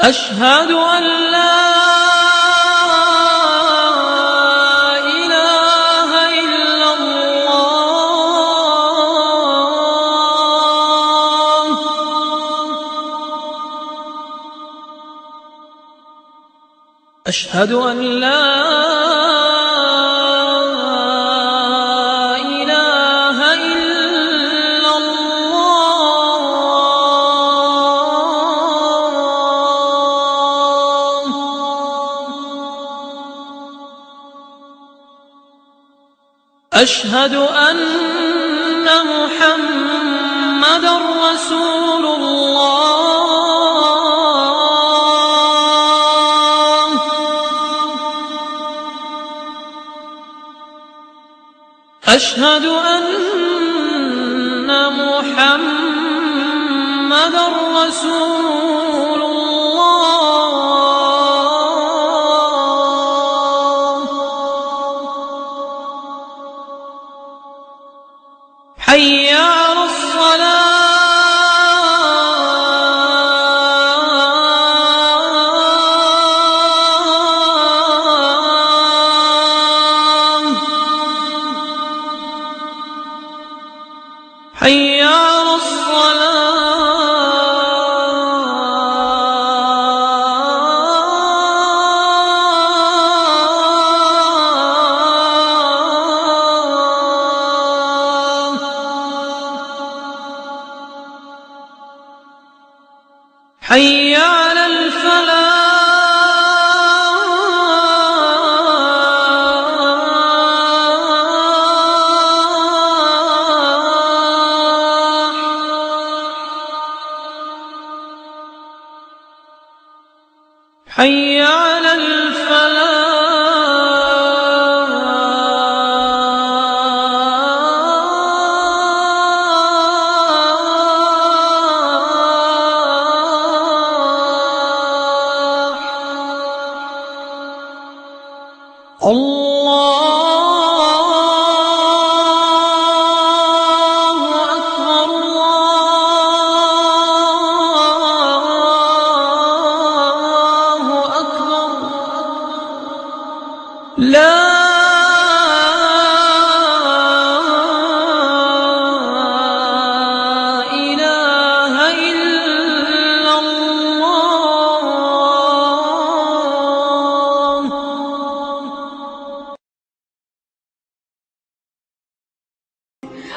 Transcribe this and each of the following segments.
أشهد أن لا إله إلا الله. أشهد أن لا إله إلا الله. أشهد أن محمدًا رسول الله. أشهد أن محمدًا رسول الله. حي على الصلاة. حي على الصلاة. حي على الفلاح. حي على الفلاح. الله أكبر. الله أكبر. لا إله إلا الله.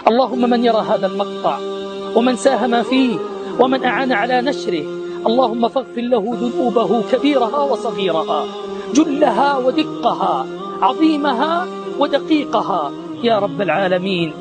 اللهم من يرى هذا المقطع ومن ساهم فيه ومن أعان على نشره، اللهم فاغفر له ذنوبه كبيرها وصغيرها، جلها ودقها، عظيمها ودقيقها يا رب العالمين.